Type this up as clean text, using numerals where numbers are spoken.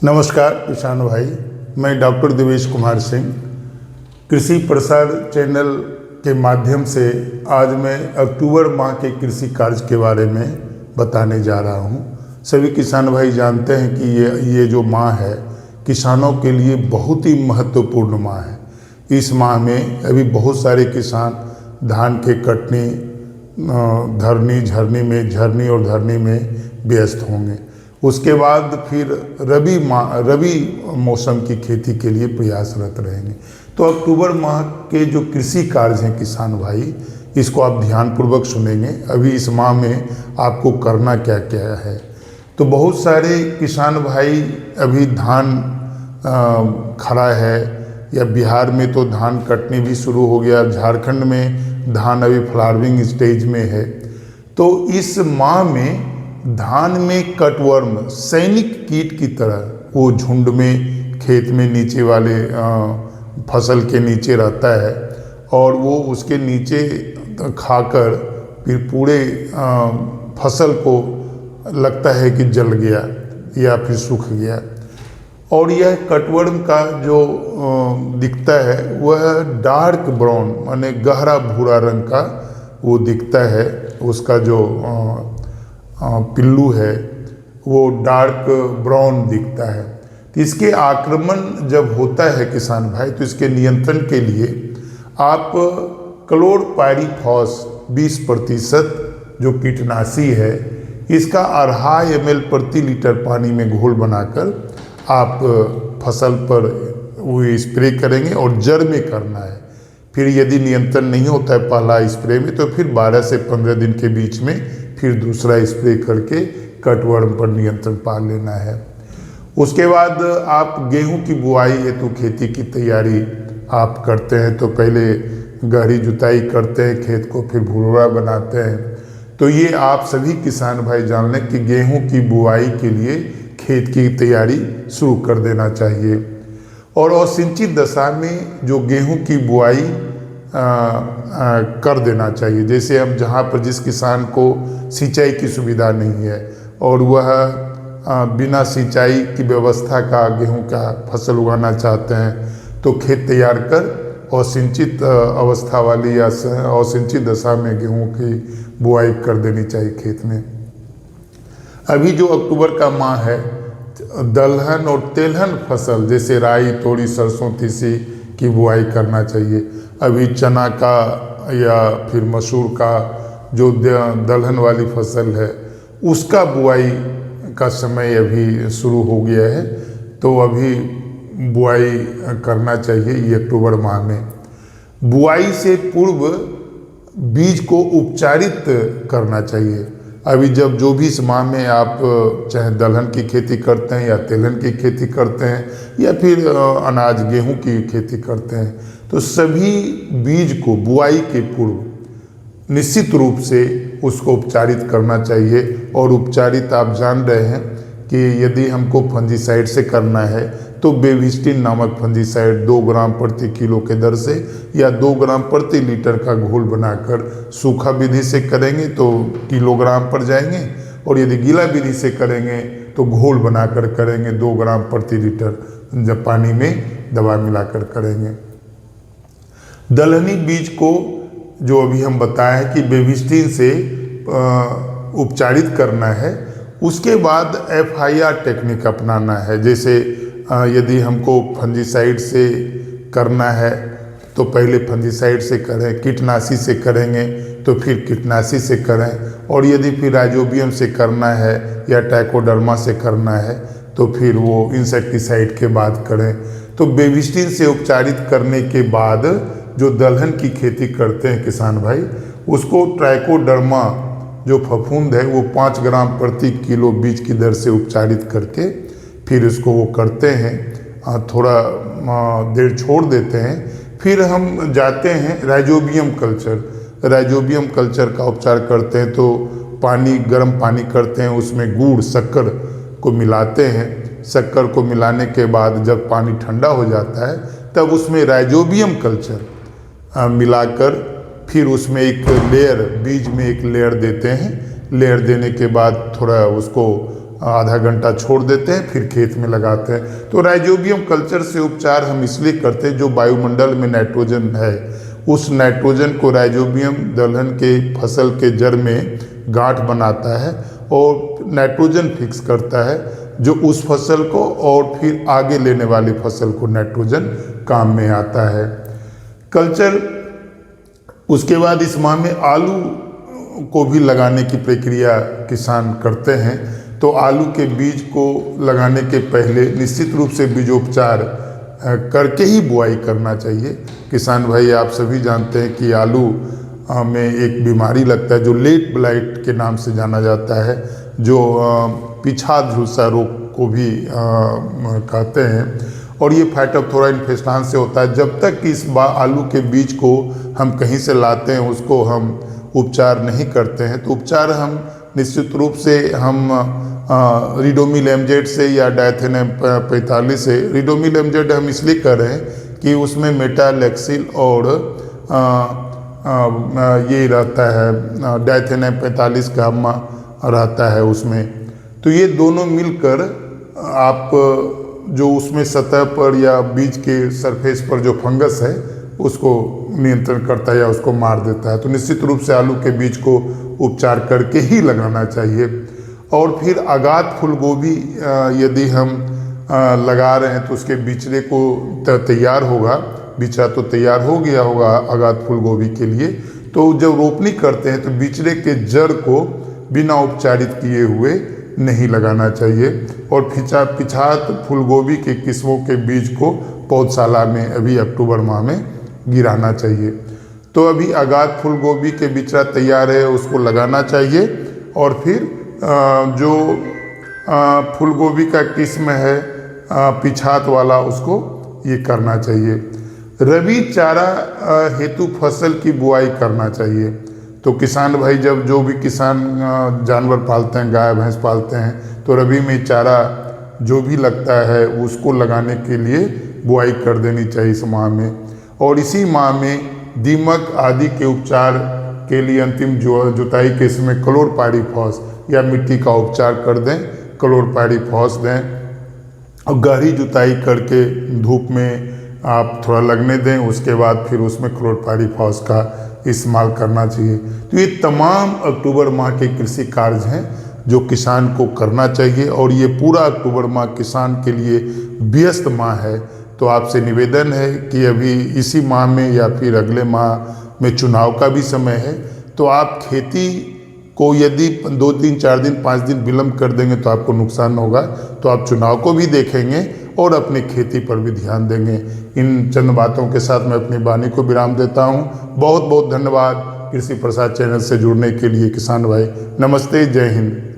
नमस्कार किसान भाई, मैं डॉक्टर देवेश कुमार सिंह कृषि प्रसार चैनल के माध्यम से आज मैं अक्टूबर माह के कृषि कार्य के बारे में बताने जा रहा हूं। सभी किसान भाई जानते हैं कि ये जो माह है किसानों के लिए बहुत ही महत्वपूर्ण माह है। इस माह में अभी बहुत सारे किसान धान के कटनी झरनी और धरनी में व्यस्त होंगे। उसके बाद फिर रबी मौसम की खेती के लिए प्रयासरत रहेंगे। तो अक्टूबर माह के जो कृषि कार्य हैं किसान भाई, इसको आप ध्यानपूर्वक सुनेंगे। अभी इस माह में आपको करना क्या क्या है। तो बहुत सारे किसान भाई अभी धान खड़ा है, या बिहार में तो धान कटनी भी शुरू हो गया, झारखंड में धान अभी फ्लावरिंग स्टेज में है। तो इस माह में धान में कटवर्म सैनिक कीट की तरह वो झुंड में खेत में नीचे वाले फसल के नीचे रहता है, और वो उसके नीचे खाकर फिर पूरे फसल को लगता है कि जल गया या फिर सूख गया। और यह कटवर्म का जो दिखता है वह डार्क ब्राउन माने गहरा भूरा रंग का वो दिखता है। उसका जो पिल्लू है वो डार्क ब्राउन दिखता है। तो इसके आक्रमण जब होता है किसान भाई, तो इसके नियंत्रण के लिए आप क्लोरपाइरीफॉस 20% जो कीटनाशी है, इसका 2.5 ml प्रति लीटर पानी में घोल बनाकर आप फसल पर वो स्प्रे करेंगे और जड़ में करना है। फिर यदि नियंत्रण नहीं होता है पहला स्प्रे में, तो फिर 12 से 15 दिन के बीच में फिर दूसरा स्प्रे करके कटवर्म पर नियंत्रण पा लेना है। उसके बाद आप गेहूं की बुआई हेतु खेती की तैयारी आप करते हैं। तो पहले गहरी जुताई करते हैं खेत को, फिर भुरभुरा बनाते हैं। तो ये आप सभी किसान भाई जान लें कि गेहूं की बुआई के लिए खेत की तैयारी शुरू कर देना चाहिए। और असिंचित दशा में जो गेहूं की बुआई कर देना चाहिए। जैसे अब जहाँ पर जिस किसान को सिंचाई की सुविधा नहीं है और वह बिना सिंचाई की व्यवस्था का गेहूं का फसल उगाना चाहते हैं, तो खेत तैयार कर असिंचित अवस्था वाली या असिंचित दशा में गेहूं की बुआई कर देनी चाहिए खेत में। अभी जो अक्टूबर का माह है, दलहन और तेलहन फसल जैसे राई, तोरी, सरसों, तीसी की बुआई करना चाहिए। अभी चना का या फिर मसूर का जो दलहन वाली फसल है उसका बुआई का समय अभी शुरू हो गया है। तो अभी बुआई करना चाहिए ये अक्टूबर माह में। बुआई से पूर्व बीज को उपचारित करना चाहिए। अभी जब जो भी इस माह में आप चाहे दलहन की खेती करते हैं या तेलहन की खेती करते हैं या फिर अनाज गेहूं की खेती करते हैं, तो सभी बीज को बुआई के पूर्व निश्चित रूप से उसको उपचारित करना चाहिए। और उपचारित आप जान रहे हैं कि यदि हमको फंजीसाइड से करना है तो बेविस्टिन नामक फंजीसाइड 2 ग्राम प्रति किलो के दर से या 2 ग्राम प्रति लीटर का घोल बनाकर सूखा विधि से करेंगे तो किलोग्राम पर जाएंगे, और यदि गीला विधि से करेंगे तो घोल बनाकर करेंगे 2 ग्राम प्रति लीटर जब पानी में दवा मिलाकर करेंगे। दलहनी बीज को जो अभी हम बताए कि बेविस्टिन से उपचारित करना है। उसके बाद FIR टेक्निक अपनाना है। जैसे यदि हमको फंजीसाइड से करना है तो पहले फंजीसाइड से करें, कीटनाशी से करेंगे तो फिर कीटनाशी से करें, और यदि फिर राइजोबियम से करना है या ट्राइकोडर्मा से करना है तो फिर वो इंसेक्टिसाइड के बाद करें। तो बेविस्टिन से उपचारित करने के बाद जो दलहन की खेती करते हैं किसान भाई, उसको ट्राइकोडर्मा जो फफूंद है वो 5 ग्राम प्रति किलो बीज की दर से उपचारित करके फिर इसको वो करते हैं, थोड़ा देर छोड़ देते हैं। फिर हम जाते हैं राइजोबियम कल्चर का उपचार करते हैं। तो गर्म पानी करते हैं, उसमें गुड़ शक्कर को मिलाते हैं। शक्कर को मिलाने के बाद जब पानी ठंडा हो जाता है तब उसमें राइजोबियम कल्चर मिलाकर फिर उसमें एक लेयर, बीज में एक लेयर देते हैं। लेयर देने के बाद थोड़ा उसको आधा घंटा छोड़ देते हैं, फिर खेत में लगाते हैं। तो राइजोबियम कल्चर से उपचार हम इसलिए करते हैं, जो वायुमंडल में नाइट्रोजन है उस नाइट्रोजन को राइजोबियम दलहन के फसल के जड़ में गांठ बनाता है और नाइट्रोजन फिक्स करता है, जो उस फसल को और फिर आगे लेने वाली फसल को नाइट्रोजन काम में आता है। कल्चर उसके बाद इस माह में आलू को भी लगाने की प्रक्रिया किसान करते हैं। तो आलू के बीज को लगाने के पहले निश्चित रूप से बीजोपचार करके ही बुआई करना चाहिए। किसान भाई आप सभी जानते हैं कि आलू में एक बीमारी लगता है जो लेट ब्लाइट के नाम से जाना जाता है, जो पिछाद झुलसा रोग को भी कहते हैं, और ये फाइटोप्थोरा इन्फेस्टान से होता है। जब तक कि इस आलू के बीज को हम कहीं से लाते हैं उसको हम उपचार नहीं करते हैं। तो उपचार हम निश्चित रूप से हम रिडोमिल एमजेड से या डायथेनम 45 से, रिडोमिल एमजेड हम इसलिए कर रहे हैं कि उसमें मेटालेक्सिल और ये रहता है डायथेनम 45 गामा रहता है उसमें। तो ये दोनों मिलकर आप जो उसमें सतह पर या बीज के सरफेस पर जो फंगस है उसको नियंत्रण करता है या उसको मार देता है। तो निश्चित रूप से आलू के बीज को उपचार करके ही लगाना चाहिए। और फिर आगात फूल गोभी यदि हम लगा रहे हैं तो उसके बिचड़े को तैयार होगा, बिचड़ा तो तैयार हो गया होगा आगात फूल गोभी के लिए। तो जब रोपनी करते हैं तो बिचड़े के जड़ को बिना उपचारित किए हुए नहीं लगाना चाहिए। और पिछात फूलगोभी के किस्मों के बीज को पौधशाला में अभी अक्टूबर माह में गिराना चाहिए। तो अभी आगात फूलगोभी के बिचड़ा तैयार है उसको लगाना चाहिए। और फिर जो फूलगोभी का किस्म है पिछात वाला उसको ये करना चाहिए। रबी चारा हेतु फसल की बुआई करना चाहिए। तो किसान भाई जब जो भी किसान जानवर पालते हैं, गाय भैंस पालते हैं, तो रबी में चारा जो भी लगता है उसको लगाने के लिए बुआई कर देनी चाहिए इस माह में। और इसी माह में दीमक आदि के उपचार के लिए अंतिम जुताई के समय क्लोरपायरीफॉस या मिट्टी का उपचार कर दें, क्लोरपायरीफॉस दें और गहरी जुताई करके धूप में आप थोड़ा लगने दें, उसके बाद फिर उसमें क्लोरपायरीफॉस का इस्तेमाल करना चाहिए। तो ये तमाम अक्टूबर माह के कृषि कार्य हैं जो किसान को करना चाहिए। और ये पूरा अक्टूबर माह किसान के लिए व्यस्त माह है। तो आपसे निवेदन है कि अभी इसी माह में या फिर अगले माह में चुनाव का भी समय है, तो आप खेती को यदि 2 दिन 4 दिन 5 दिन विलम्ब कर देंगे तो आपको नुकसान होगा। तो आप चुनाव को भी देखेंगे और अपनी खेती पर भी ध्यान देंगे। इन चंद बातों के साथ मैं अपनी वाणी को विराम देता हूँ। बहुत बहुत धन्यवाद कृषि प्रसाद चैनल से जुड़ने के लिए किसान भाई। नमस्ते, जय हिंद।